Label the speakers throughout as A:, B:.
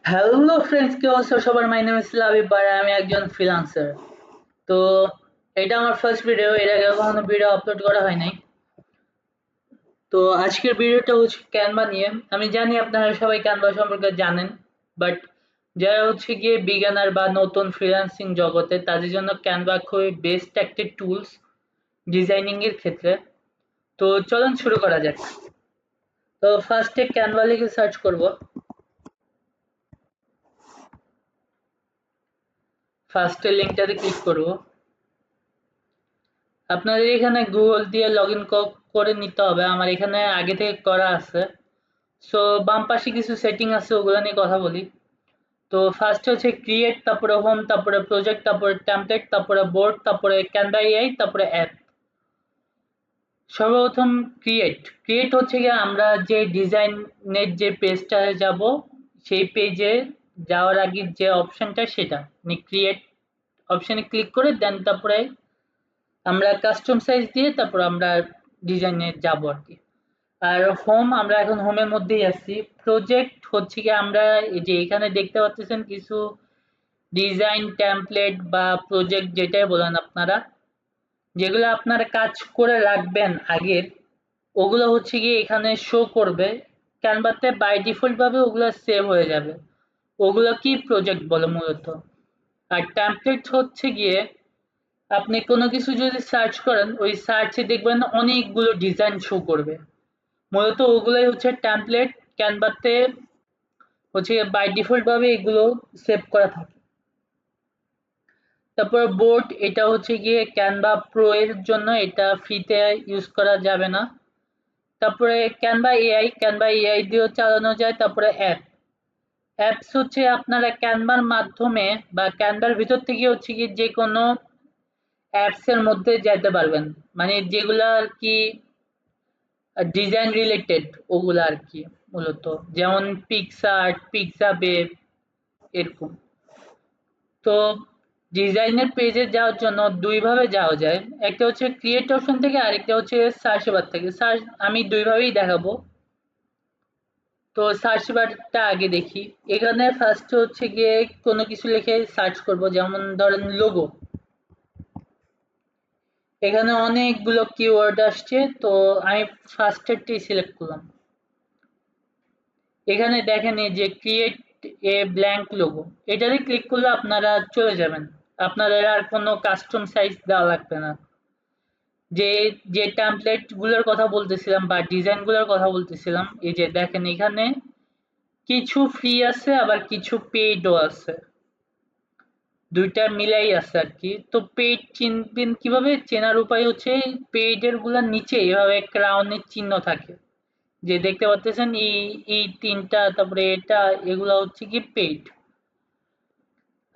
A: Hello friends, কি অবস্থা সবার? মাই নেম ইজ লাবিব আর আমি একজন ফ্রিল্যান্সার। তো এটা আমার ফার্স্ট ভিডিও, এর আগে কখনো ভিডিও আপলোড করা হয় নাই। তো আজকের ভিডিওটা হচ্ছে ক্যানভা নিয়ে। আমি জানি আপনারা সবাই ক্যানভা সম্পর্কে জানেন, বাট যারা হচ্ছে গিয়ে বিজ্ঞানার বা নতুন ফ্রিল্যান্সিং জগতে, তাদের জন্য ক্যানভা খুবই বেস্ট একটা টুলস ডিজাইনিং এর ক্ষেত্রে। তো চলুন শুরু করা যাক। তো ফার্স্টে ক্যানভা লিখে সার্চ করব। ফার্স্টে লিঙ্কটাতে ক্লিক করব। আপনাদের এখানে গুগল দিয়ে লগ ইন করে নিতে হবে। আমার এখানে আগে থেকে করা আছে। সো বাম পাশে কিছু সেটিং আছে, ওগুলো নিয়ে কথা বলি। তো ফার্স্ট হচ্ছে ক্রিয়েট, তারপরে হোম, তারপরে প্রজেক্ট, তারপরে টেমপ্লেট, তারপরে বোর্ড, তারপরে ক্যানভা এআই, তারপরে অ্যাপ। সর্বপ্রথম ক্রিয়েট। ক্রিয়েট হচ্ছে গিয়ে আমরা যে ডিজাইনের যে পেজটা যাব, সেই পেজে যাওয়ার আগে যে অপশনটা সেটা মানে ক্রিয়েট অপশনে ক্লিক করে দেন তারপরে আমরা কাস্টম সাইজ দিয়ে তারপর আমরা ডিজাইনে যাব আর কি। আর হোম, আমরা এখন হোমের মধ্যেই আছি। প্রজেক্ট হচ্ছে কি আমরা এই যে এখানে দেখতে পাচ্ছেন কিছু ডিজাইন টেমপ্লেট বা প্রজেক্ট যেটাই বলেন আপনারা, যেগুলো আপনারা কাজ করে রাখবেন আগের, ওগুলো হচ্ছে গিয়ে এখানে শো করবে। ক্যানভাতে বাই ডিফল্ট ভাবে ওগুলো সেভ হয়ে যাবে। ওগুলো কি প্রজেক্ট বলে মূলত। আর টেমপ্লেট হচ্ছে গিয়ে আপনি কোনো কিছু যদি সার্চ করেন, ওই সার্চে দেখবেন অনেকগুলো ডিজাইন শো করবে। মূলত ওগুলোই হচ্ছে টেমপ্লেট। ক্যানভাতে হচ্ছে বাই ডিফল্ট ভাবে এগুলো সেভ করা থাকে। তারপর বোর্ড, এটা হচ্ছে গিয়ে ক্যানভা প্রো এর জন্য, এটা ফ্রিতে ইউজ করা যাবে না। তারপরে ক্যানভা এআই দিয়েও চালানো যায়। তারপরে অ্যাপস হচ্ছে আপনারা ক্যানভার মাধ্যমে বা ক্যানভার ভিতর থেকে হচ্ছে কি যে কোনো অ্যাপস এর মধ্যে যেতে পারবেন, মানে যেগুলা আর কি ডিজাইন রিলেটেড, ওগুলা আর কি মূলত, যেমন পিক্সআর্ট, পিক্সাবেব, এরকম। তো ডিজাইনের পেজে যাওয়ার জন্য দুই ভাবে যাওয়া যায়। একটা হচ্ছে ক্রিয়েট অপশন থেকে, আরেকটা হচ্ছে সার্চ বার থেকে। সার্চ আমি দুই ভাবেই দেখাবো। তো সার্চ বারটা আগে দেখি। এখানে ফার্স্ট হচ্ছে গিয়ে কোনো কিছু লিখে সার্চ করব, যেমন ধরেন লোগো। এখানে অনেকগুলো কিওয়ার্ড আসছে, তো আমি ফার্স্টেরটি সিলেক্ট করলাম। এখানে দেখেন এই যে ক্রিয়েট এ ব্ল্যাঙ্ক লোগো, এটাতে ক্লিক করলে আপনারা চলে যাবেন। আপনাদের আর কোনো কাস্টম সাইজ দেওয়া লাগবে না। যে যে টেমপ্লেট গুলোর কথা বলতেছিলাম বা ডিজাইন গুলোর কথা বলতেছিলাম, এই যে দেখেন এখানে কিছু ফ্রি আছে আবার কিছু পেইডও আছে, দুইটা মিলাই আছে আর কি। তো পেইড চিনবেন কিভাবে? চেনার উপায় হচ্ছে পেইড এর গুলার নিচে এভাবে ক্রাউনের চিহ্ন থাকে, যে দেখতে পাচ্ছেন এই এই তিনটা, তারপরে এটা, এগুলা হচ্ছে কি পেইড।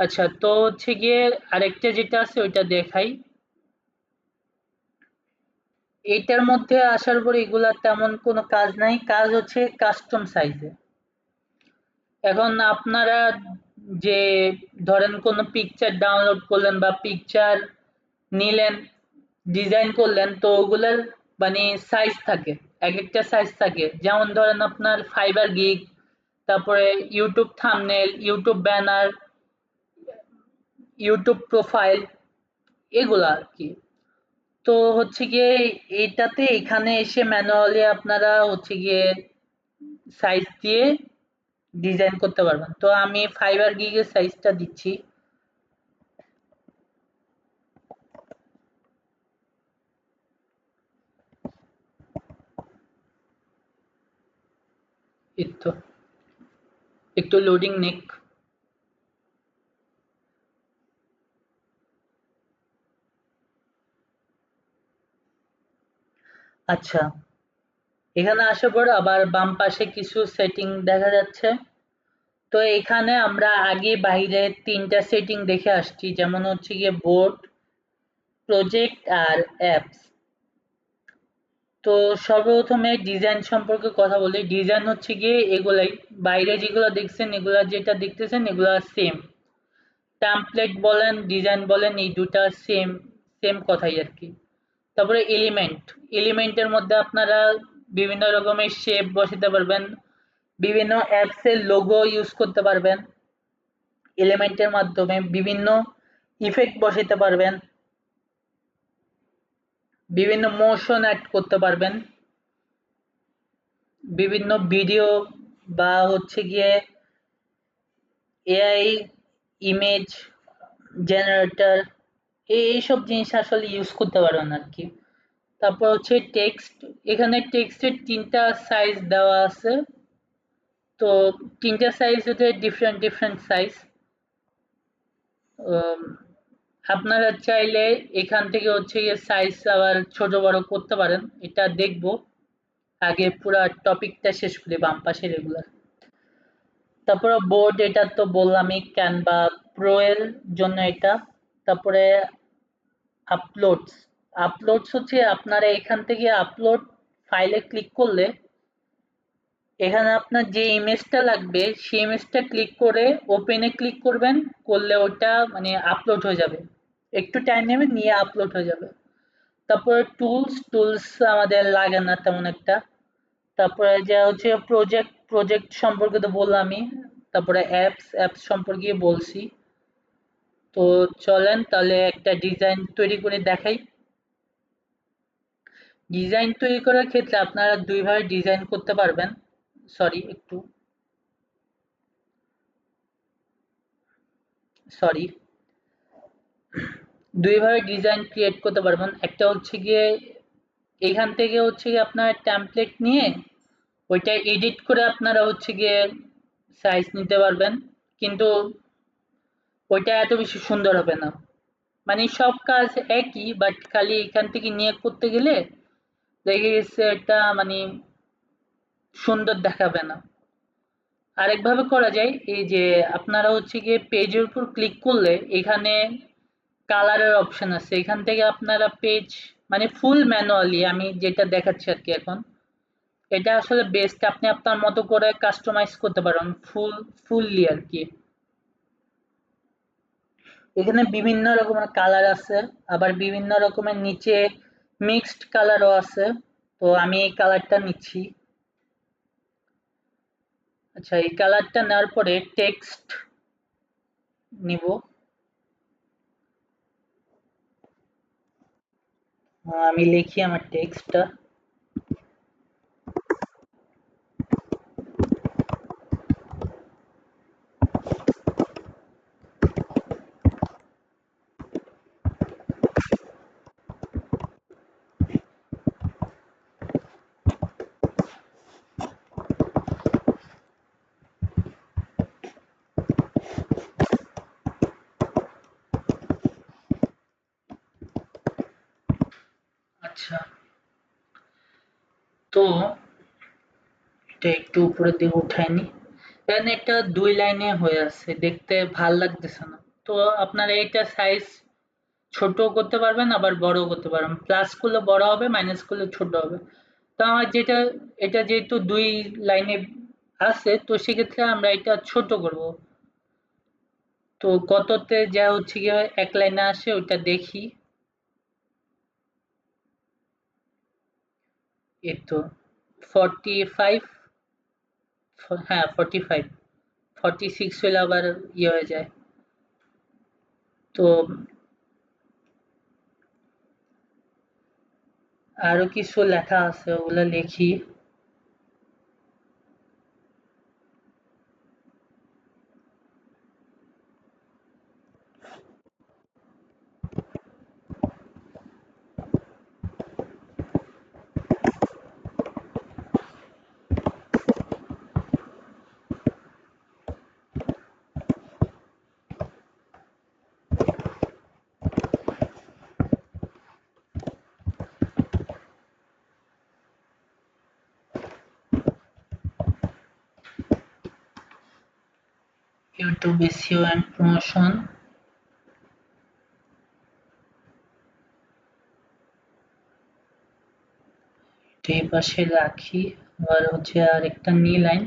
A: আচ্ছা, তো হচ্ছে গিয়ে আরেকটা যেটা আছে ওইটা দেখাই। এইটার মধ্যে আসার পরে এগুলা তেমন কোনো কাজ নাই, কাজ হচ্ছে কাস্টম সাইজে। এখন আপনারা যে ধরেন কোনো পিকচার ডাউনলোড করলেন বা পিকচার নিলেন, ডিজাইন করলেন, তো ওগুলার মানে সাইজ থাকে, এক একটা সাইজ থাকে। যেমন ধরেন আপনার ফাইবার গিগ, তারপরে YouTube thumbnail, YouTube banner, YouTube profile, এগুলা আর কি। তো হচ্ছে গিয়ে এইটাতে এখানে এসে ম্যানুয়ালি আপনারা হচ্ছে গিয়ে সাইজ দিয়ে ডিজাইন করতে পারবেন। তো আমি ফাইবার গিগের সাইজটা দিচ্ছি। এই তো একটু লোডিং নিক। আচ্ছা, এখানে আসার পর আবার বাম পাশে কিছু সেটিং দেখা যাচ্ছে। তো এখানে আমরা আগে বাইরে তিনটা সেটিং দেখে আসছি, যেমন হচ্ছে গিয়ে বোর্ড, প্রজেক্ট আর অ্যাপস। তো সর্বপ্রথমে ডিজাইন সম্পর্কে কথা বলি। ডিজাইন হচ্ছে গিয়ে এগুলাই, বাইরে যেগুলো দেখছেন, এগুলা যেটা দেখতেছেন এগুলা সেম। টেমপ্লেট বলেন, ডিজাইন বলেন, এই দুটা সেম সেম কথাই আর কি। তারপরে এলিমেন্টের মধ্যে আপনারা বিভিন্ন রকমের শেপ বসাতে পারবেন, বিভিন্ন অ্যাপস এর লোগো ইউজ করতে পারবেন, এলিমেন্টের মাধ্যমে বিভিন্ন ইফেক্ট বসাতে পারবেন, বিভিন্ন মোশন অ্যাড করতে পারবেন, বিভিন্ন ভিডিও বা হচ্ছে গিয়ে এআই ইমেজ জেনারেটর এইসব জিনিস আসলে ইউজ করতে পারবেন আর কি। তারপর হচ্ছে টেক্সট, এখানে টেক্সটের ৩টা সাইজ দেওয়া আছে। তো ৩টা সাইজ হচ্ছে ডিফারেন্ট সাইজ। আপনারা চাইলে এখান থেকে হচ্ছে গিয়ে সাইজ আবার ছোট বড় করতে পারেন, এটা দেখবো। আগে পুরা টপিকটা শেষ করি বাম পাশে রেগুলার। তারপরে বোর্ড, এটা তো বললামই, ক্যানভা প্রো এর জন্য এটা। তারপরে আপলোডস, আপলোডস হচ্ছে আপনারা এখান থেকে আপলোড ফাইলে ক্লিক করলে এখানে আপনার যে ইমেজটা লাগবে সেই ইমেজটা ক্লিক করে ওপেনে ক্লিক করবেন, করলে ওটা মানে আপলোড হয়ে যাবে। একটু টাইম নেবে, নিয়ে আপলোড হয়ে যাবে। তারপরে টুলস, টুলস আমাদের লাগে না তেমন একটা। তারপরে যা হচ্ছে প্রজেক্ট সম্পর্কে তো বললামই। তারপরে অ্যাপস, অ্যাপস সম্পর্কে বলছি। তো চলেন তাহলে একটা ডিজাইন তৈরি করে দেখাই। ডিজাইন তৈরি করার ক্ষেত্রে আপনারা দুইভাবে ডিজাইন করতে পারবেন। সরি একটু, সরি, দুইভাবে ডিজাইন ক্রিয়েট করতে পারবেন। একটা হচ্ছে গিয়ে এখান থেকে হচ্ছে গিয়ে আপনার টেমপ্লেট নিয়ে ওইটা এডিট করে আপনারা হচ্ছে গিয়ে সাইজ নিতে পারবেন, কিন্তু ওইটা এত বেশি সুন্দর হবে না। মানে সব কাজ একই, বাট খালি এখান থেকে নিয়ে করতে গেলে দেখে গেছে এটা মানে সুন্দর দেখাবে না। আরেকভাবে করা যায়, এই যে আপনারা হচ্ছে গিয়ে পেজের উপর ক্লিক করলে এখানে কালারের অপশন আছে, এখান থেকে আপনারা পেজ মানে ফুল ম্যানুয়ালি আমি যেটা দেখাচ্ছি আর কি এখন, এটা আসলে বেস্ট, আপনি আপনার মতো করে কাস্টমাইজ করতে পারেন ফুললি আর কি। এখানে বিভিন্ন রকমের কালার আছে, আবার বিভিন্ন রকমের নিচে মিক্সড কালারও আছে। তো আমি এই কালারটা নিচ্ছি। আচ্ছা, এই কালারটা নেওয়ার পরে টেক্সট নিব। আমি লিখি আমার টেক্সটটা। আচ্ছা, তো এটা একটু উপরের দিকে উঠায়নি, কারণ এটা 2 লাইনে হয়ে আছে, দেখতে ভাল লাগতেছে না। তো আপনারা এটা সাইজ ছোট করতে পারবেন, আবার বড় করতে পারবেন। প্লাস করলে বড় হবে, মাইনাস করলে ছোট হবে। তো আমার যেটা, এটা যেহেতু 2 লাইনে আছে, তো সেক্ষেত্রে আমরা এটা ছোট করব। তো কততে যা হচ্ছে গিয়ে 1 লাইনে আসে ওইটা দেখি। এই তো 45, হ্যাঁ 45, 46 হলে আবার ইয়ে হয়ে যায়। তো আরো কিছু লেখা আছে, ওগুলা লিখি। ইউটিউব এসইও এন্ড প্রমোশন, এই পাশে রাখি। আর হচ্ছে আরেকটা নি লাইন,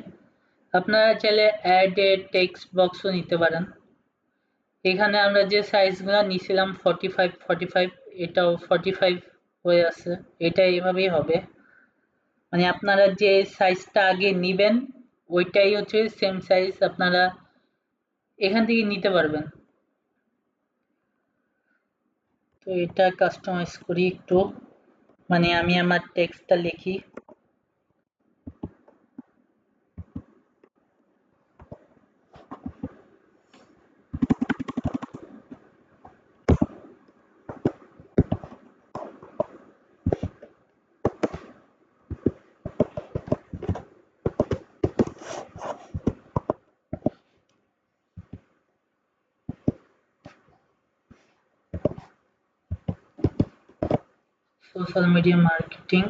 A: আপনারা চাইলে অ্যাড এ টেক্সট বক্সও নিতে পারেন। এখানে আমরা যে সাইজগুলো নিছিলাম 45 45, এটাও 45 হয়ে আছে। এটা এইভাবেই হবে, মানে আপনারা যে সাইজটা আগে নিবেন ওইটাই হচ্ছে সেম সাইজ, আপনারা এখান থেকে নিতে পারবেন। তো এটা কাস্টমাইজ করি একটু, মানে আমি আমার টেক্সটটা লিখি। Social media marketing.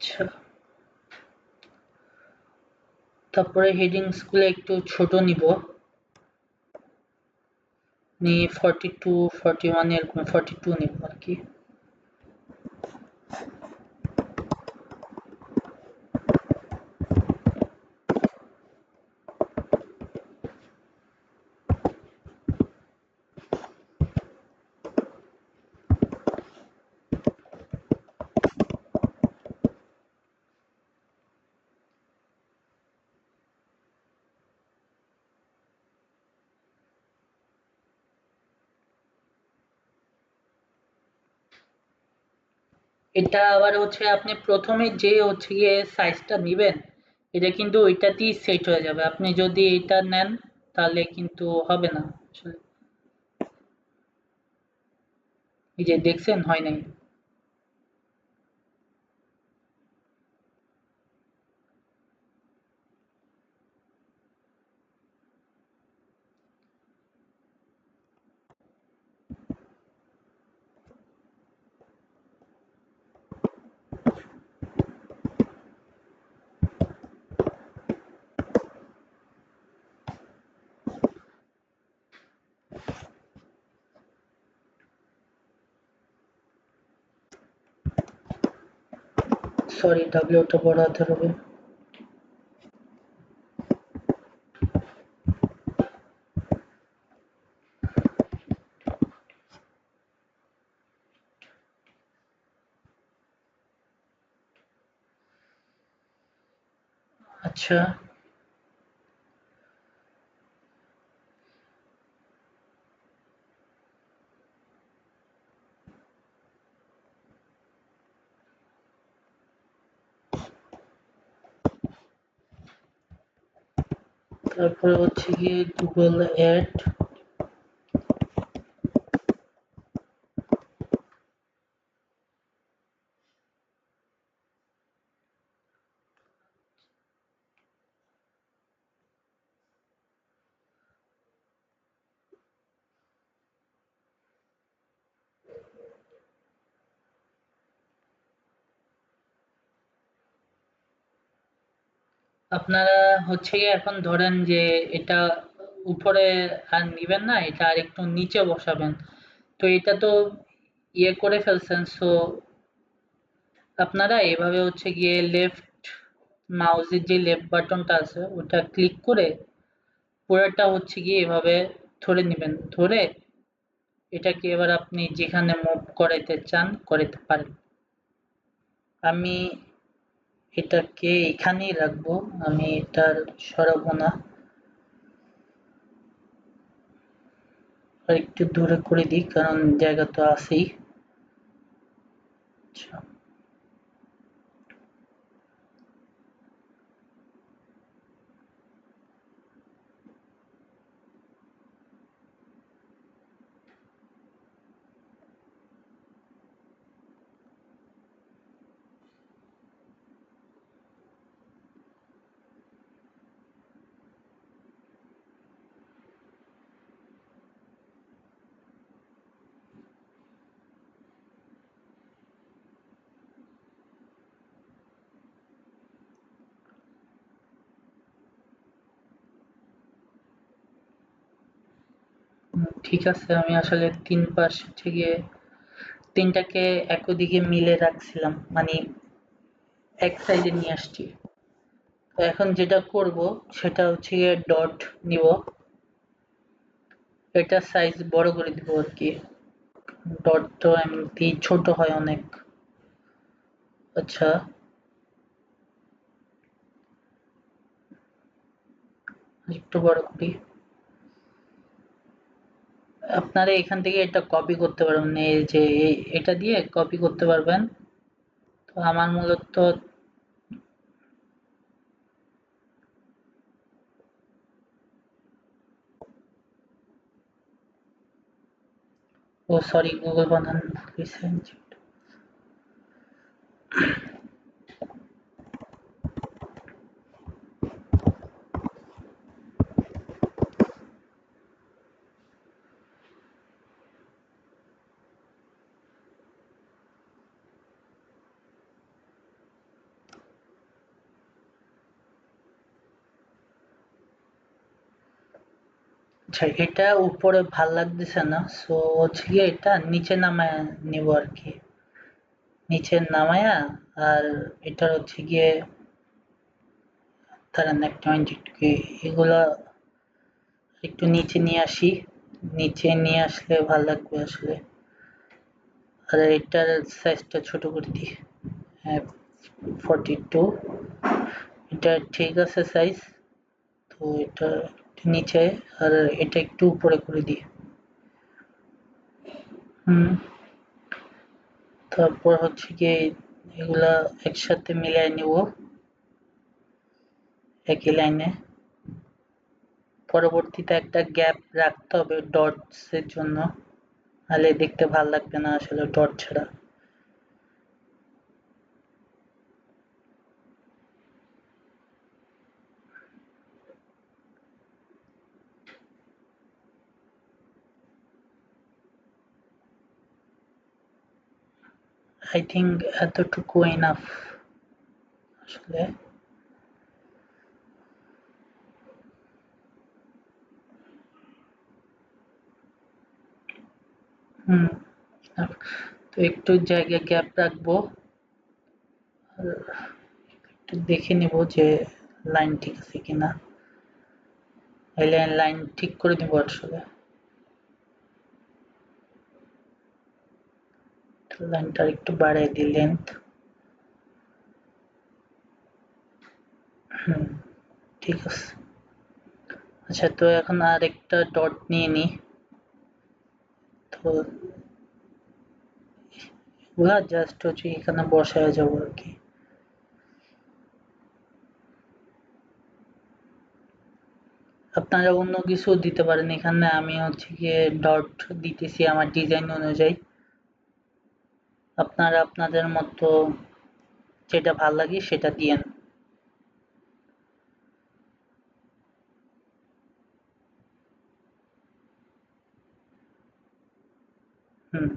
A: আচ্ছা, তারপরে হেডিংস গুলো একটু ছোট নিব, নিয়ে 42 41 এরকম 42 নিব আর কি। এটা আবার হচ্ছে আপনি প্রথমে যে হচ্ছে গিয়ে সাইজটা নিবেন, এটা কিন্তু ওইটাতেই সেট হয়ে যাবে। আপনি যদি এটা নেন তাহলে কিন্তু হবে না আসলে। এই যে দেখছেন, হয় নাই। সরি, ডাব্লিউটা বড় হাতের হবে। আচ্ছা, তারপরে হচ্ছে গিয়ে গুগল অ্যাড। আপনারা হচ্ছে গিয়ে এখন ধরেন যে এটা উপরে আর নিবেন না, এটা আর একটু নিচে বসাবেন। তো এটা তো ইয়ে করে ফেলছেন, সো আপনারা এভাবে হচ্ছে গিয়ে লেফট মাউসের যে লেফট বাটনটা আছে ওটা ক্লিক করে পুরোটা হচ্ছে গিয়ে এভাবে ধরে নেবেন, ধরে এটাকে এবার আপনি যেখানে মুভ করাইতে চান করাইতে পারেন। আমি এটাকে এখানেই রাখবো, আমি এটার সরাবো না, আর একটু দূরে করে দিই কারণ জায়গা তো আছেই। আচ্ছা, ঠিক আছে। আমি আসলে তিন পাশ থেকে তিনটাকে একই দিকে মিলে রাখছিলাম, মানে এক সাইডে নিয়ে আসছি। তো এখন যেটা করব সেটা হচ্ছে গিয়ে ডট নিব, এটা সাইজ বড় করে দিব আর কি। ডট তো এমনি ছোট হয় অনেক। আচ্ছা, একটু বড় করি। আপনারা এখান থেকে এটা কপি করতে পারবেন, এই যে এটা দিয়ে কপি করতে পারবেন। তো আমার মূলত, ও সরি, গুগল বানান ভুল। আচ্ছা, এটা উপরে ভাল লাগতেছে না, সো হচ্ছে গিয়ে এটা নিচে নামায় নিব আর কি। নিচে নামায়া, আর এটা হচ্ছে গিয়ে, দাঁড়ান একটা মিনিট, এগুলা একটু নিচে নিয়ে আসি। নিচে নিয়ে আসলে ভাল লাগবে আসলে। আর এটার সাইজটা ছোট করে দিই। হ্যাঁ, 42। এটা ঠিক আছে সাইজ। তো এটা নিচে, আর এটা একটু উপরে করে দিই। হুম। তারপর হচ্ছে গিয়ে এগুলা একসাথে মিলাই নিব একই লাইনে। পরবর্তীতে একটা গ্যাপ রাখতে হবে ডটস এর জন্য, নাহলে দেখতে ভাল লাগবে না আসলে ডট ছাড়া। আই থিঙ্ক এতটুকু এনাফ আসলে। হুম, enough। তো একটু জায়গায় গ্যাপ রাখবো, আর একটু দেখে নেব যে লাইন ঠিক আছে কিনা। এই লাইন ঠিক করে দিব আসলে। লাইনটা একটু বাড়াই দিই লেন্থ। হুম, ঠিক আছে। আচ্ছা, তো এখন আর একটা ডট নিয়ে নি। তো ওগুলা জাস্ট হচ্ছে এখানে বসায় যাবো আর কি। আপনারা অন্য কিছু দিতে পারেন এখানে, আমি হচ্ছে গিয়ে ডট দিতেছি আমার ডিজাইন অনুযায়ী। আপনারা আপনাদের মতো যেটা ভাল লাগে সেটা দিয়েন। হুম।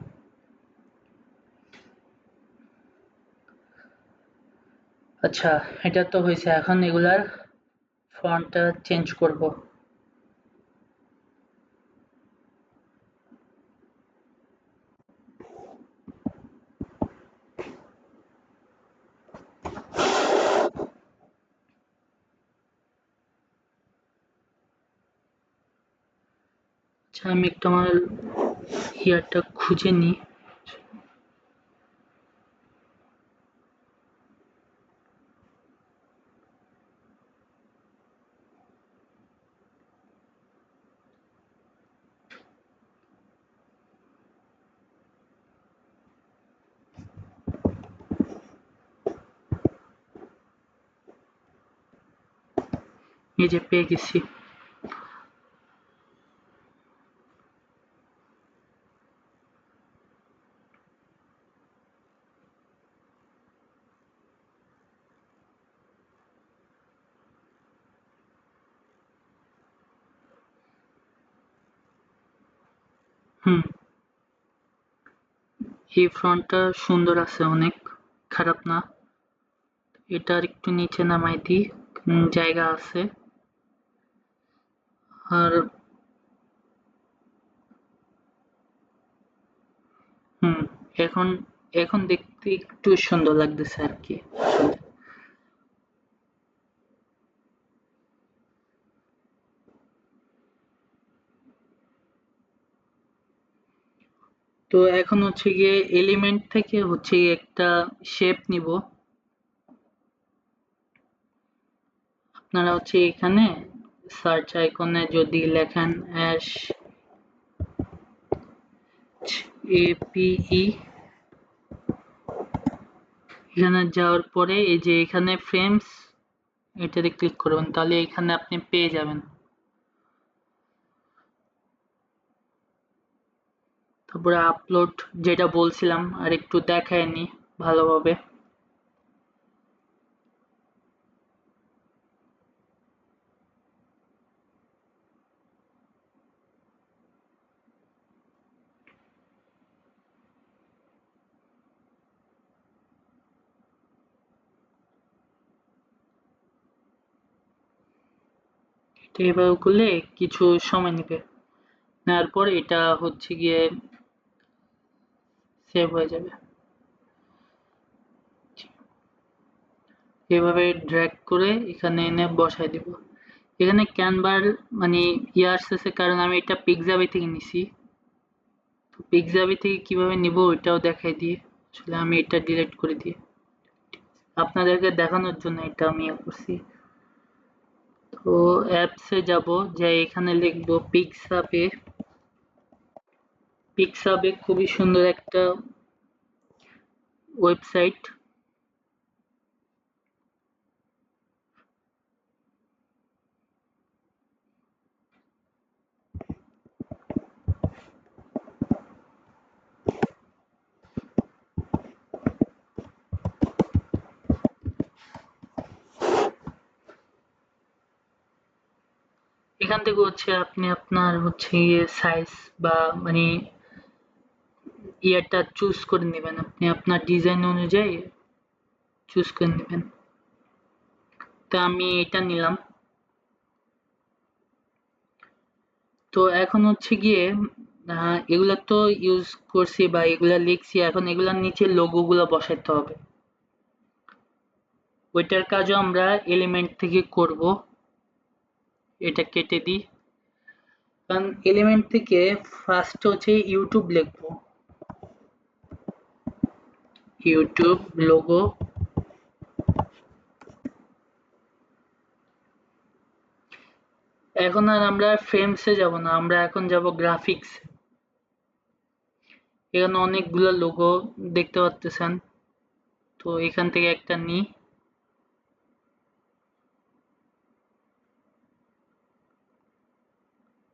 A: আচ্ছা, এটা তো হয়েছে, এখন এগুলার ফন্টটা চেঞ্জ করব। আচ্ছা, আমি একটু আমার ইয়ারটা খুঁজে নিই। এই যে পেয়ে গেছি। হুম, এই ফ্রন্টটা সুন্দর আছে অনেক, খারাপ না। এটা আর একটু নিচে নামাই দিই, জায়গা আছে। আর হুম, এখন এখন দেখতে একটু সুন্দর লাগতেছে আর কি আসলে। তো এখন হচ্ছে গিয়ে এলিমেন্ট থেকে হচ্ছে গিয়ে একটা শেপ নিব। আপনারা হচ্ছে এখানে সার্চ আইকনে যদি লেখেন অ্যাশ এপিই, এখানে যাওয়ার পরে এই যে এখানে ফ্রেমস এটাতে ক্লিক করবেন, তাহলে এখানে আপনি পেয়ে যাবেন। তারপরে আপলোড যেটা বলছিলাম আর একটু দেখায় নি ভালোভাবে। তো এইভাবে করলে কিছু সময় নেবে, নেওয়ার পর এটা হচ্ছে গিয়ে সেভ হয়ে যাবে। এভাবে ড্র্যাগ করে এখানে এনে বসাই দিব। এখানে ক্যানভার মানে আসতেছে কারণ আমি এটা পিক্সাবি থেকে নিছি। তো পিক্সাবি থেকে কিভাবে নিব ওইটাও দেখাই দিয়ে, আসলে আমি এটা ডিলিট করে দিই আপনাদেরকে দেখানোর জন্য, এটা আমি করছি। তো অ্যাপসে যাব, যে এখানে লিখবো পিক্সাবে। পিক্সাবে খুবই সুন্দর একটা ওয়েবসাইট। এখান থেকে হচ্ছে আপনি আপনার হচ্ছে সাইজ বা মানে ইয়ারটা চুজ করে নেবেন, আপনি আপনার ডিজাইন অনুযায়ী চুজ করে নেবেন। তো আমি এটা নিলাম। তো এখন হচ্ছে গিয়ে এগুলা তো ইউজ করছি বা এগুলা লিখছি, এখন এগুলার নিচে লোগো গুলা বসাতে হবে। ওইটার কাজও আমরা এলিমেন্ট থেকে করব। এটা কেটে দিই, কারণ এলিমেন্ট থেকে ফার্স্ট হচ্ছে ইউটিউব লিখবো, ইউটিউব লোগো। এখন আর আমরা ফ্রেমসে যাব না, আমরা এখন যাব গ্রাফিক্স। এখানে অনেকগুলো লোগো দেখতে পাচ্ছেন, তো এখান থেকে একটা নিই,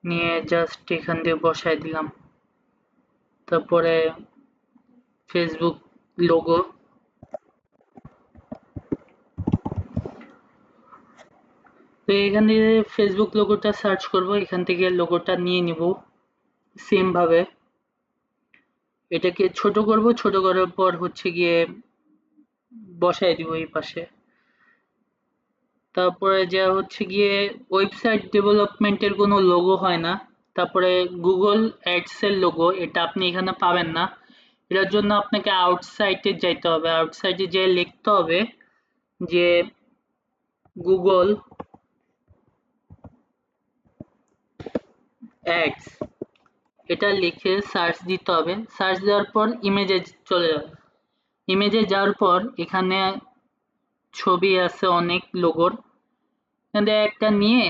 A: নিয়ে জাস্ট এখান দিয়ে বসাই দিলাম। তারপরে ফেসবুক লোগো, তো এখান থেকে ফেসবুক লোগোটা সার্চ করব, এখান থেকে লোগোটা নিয়ে নিব সেম ভাবে। এটাকে ছোট করব, ছোট করার পর হচ্ছে গিয়ে বসাই দিব এই পাশে। তারপরে যা হচ্ছে গিয়ে ওয়েবসাইট ডেভেলপমেন্টের কোনো লোগো হয় না। তারপরে গুগল অ্যাডস এর লোগো, এটা আপনি এখানে পাবেন না। এটার জন্য আপনাকে আউটসাইটে যাইতে হবে, আউটসাইটে যেয়ে লিখতে হবে যে গুগল অ্যাডস, এটা লিখে সার্চ দিতে হবে। সার্চ দেওয়ার পর ইমেজে চলে যাবে। ইমেজে যাওয়ার পর এখানে ছবি আছে অনেক লোগোর, এখান থেকে একটা নিয়ে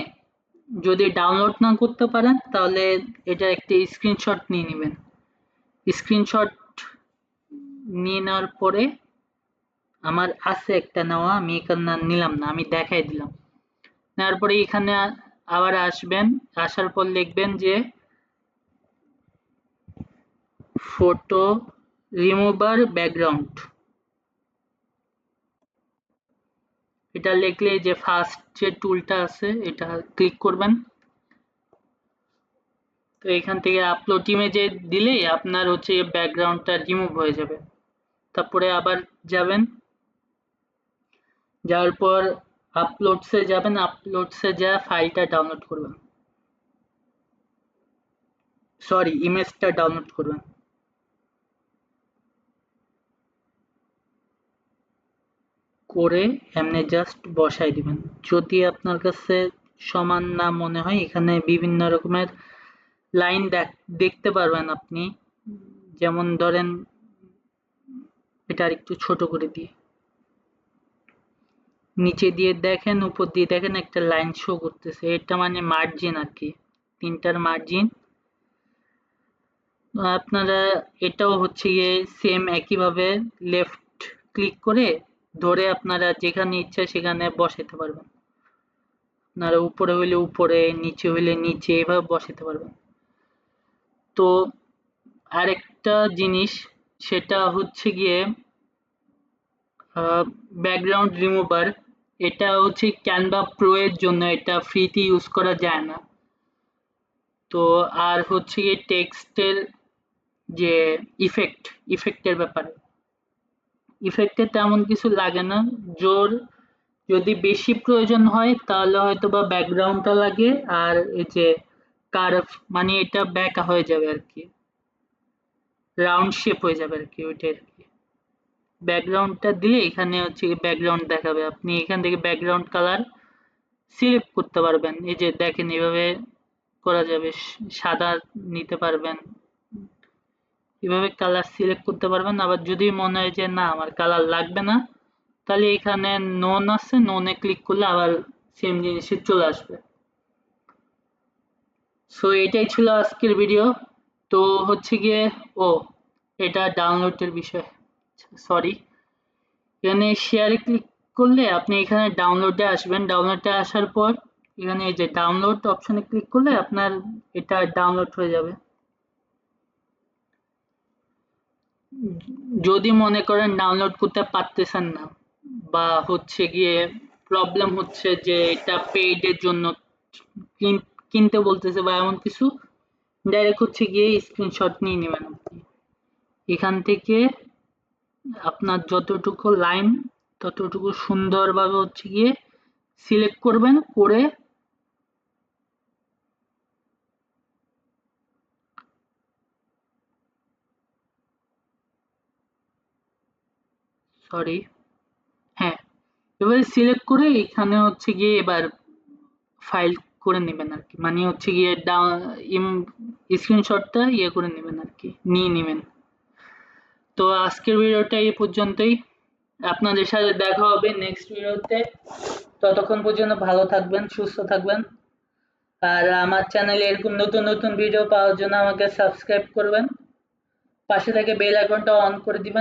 A: যদি ডাউনলোড না করতে পারেন তাহলে এটা একটা স্ক্রিনশট নিয়ে নেবেন। স্ক্রিনশট নিয়ে নেওয়ার পরে আমার আছে একটা নেওয়া, আমি এখানে নিলাম না, আমি দেখাই দিলাম। নেওয়ার পরে এখানে আবার আসবেন, আসার পর লিখবেন যে ফটো রিমুভার ব্যাকগ্রাউন্ড। এটা লিখলে যে ফার্স্ট যে টুলটা আছে এটা ক্লিক করবেন। তো এখান থেকে আপলোড ইমেজে দিলেই আপনার হচ্ছে ব্যাকগ্রাউন্ডটা রিমুভ হয়ে যাবে। তারপরে আবার যাবেন, যাওয়ার পর আপলোডসে যাবেন, আপলোডসে যা ফাইলটা ডাউনলোড করবেন, সরি ইমেজটা ডাউনলোড করবেন। করে এমনি জাস্ট বসাই দিবেন। যদি আপনার কাছে সমান না মনে হয়, এখানে বিভিন্ন রকমের লাইন দেখতে পারবেন আপনি, যেমন ধরেন এটা আরেকটু ছোট করে দিই, নিচে দিয়ে দেখেন উপর দিয়ে দেখেন একটা লাইন শো করতেছে, এটা মানে মার্জিন আর কি, তিনটার মার্জিন। আপনারা এটাও হচ্ছে গিয়ে সেম একইভাবে লেফট ক্লিক করে ধরে আপনারা যেখানে ইচ্ছা সেখানে বসাতে পারবেন। আপনারা উপরে হইলে উপরে, নিচে হইলে নিচে, এভাবে বসাতে পারবেন। তো আরেকটা জিনিস সেটা হচ্ছে গিয়ে ব্যাকগ্রাউন্ড রিমুভার। এটা হচ্ছে ক্যানভা প্রো এর জন্য, এটা ফ্রিতে ইউজ করা যায় না। তো আর হচ্ছে গিয়ে টেক্সটের যে ইফেক্টের ব্যাপারে, ইফেক্টে তেমন কিছু লাগে না। জোর যদি বেশি প্রয়োজন হয় তাহলে হয়তো বা ব্যাকগ্রাউন্ডটা লাগে, আর এই যে কার্ভ মানে এটা ব্যাকা হয়ে যাবে আর কি, রাউন্ড শেপ হয়ে যাবে আর কি, ওইটাই আর কি। ব্যাকগ্রাউন্ডটা দিলে এখানে হচ্ছে ব্যাকগ্রাউন্ড দেখাবে, আপনি এখান থেকে ব্যাকগ্রাউন্ড কালার সিলেক্ট করতে পারবেন। এই যে দেখেন এভাবে করা যাবে, সাদা নিতে পারবেন, এভাবে কালার সিলেক্ট করতে পারবেন। আবার যদি মনে হয় যে না আমার কালার লাগবে না, তাহলে এখানে নোন আছে, নোনে ক্লিক করলে আবার সেম জিনিসে চলে আসবে। সো এটাই ছিল আজকের ভিডিও। তো হচ্ছে গিয়ে এটা ডাউনলোডের বিষয়, সরি। এখানে শেয়ারে ক্লিক করলে আপনি এখানে ডাউনলোডে আসবেন, ডাউনলোডে আসার পর এখানে এই যে ডাউনলোড অপশনে ক্লিক করলে আপনার এটা ডাউনলোড হয়ে যাবে। যদি মনে করেন ডাউনলোড করতে পারতেছেন না, বা হচ্ছে গিয়ে প্রবলেম হচ্ছে যে এটা পেইডের জন্য কিনতে বলতেছে বা এমন কিছু, ডাইরেক্ট হচ্ছে গিয়ে স্ক্রিনশট নিয়ে নেবেন আপনি। এখান থেকে আপনার যতটুকু লাইন ততটুকু সুন্দরভাবে হচ্ছে গিয়ে সিলেক্ট করবেন, করে সরি হ্যাঁ, এবারে সিলেক্ট করে এখানে হচ্ছে গিয়ে এবার ফাইল করে নেবেন আর কি, মানে হচ্ছে গিয়ে স্ক্রিনশটটা ইয়ে করে নেবেন আর কি, নিয়ে নেবেন। তো আজকের ভিডিওটা এই পর্যন্তই, আপনাদের সাথে দেখা হবে নেক্সট ভিডিওতে। ততক্ষণ পর্যন্ত ভালো থাকবেন, সুস্থ থাকবেন। আর আমার চ্যানেলে এরকম নতুন নতুন ভিডিও পাওয়ার জন্য আমাকে সাবস্ক্রাইব করবেন, পাশে থেকে বেল আইকনটা অন করে দিবেন।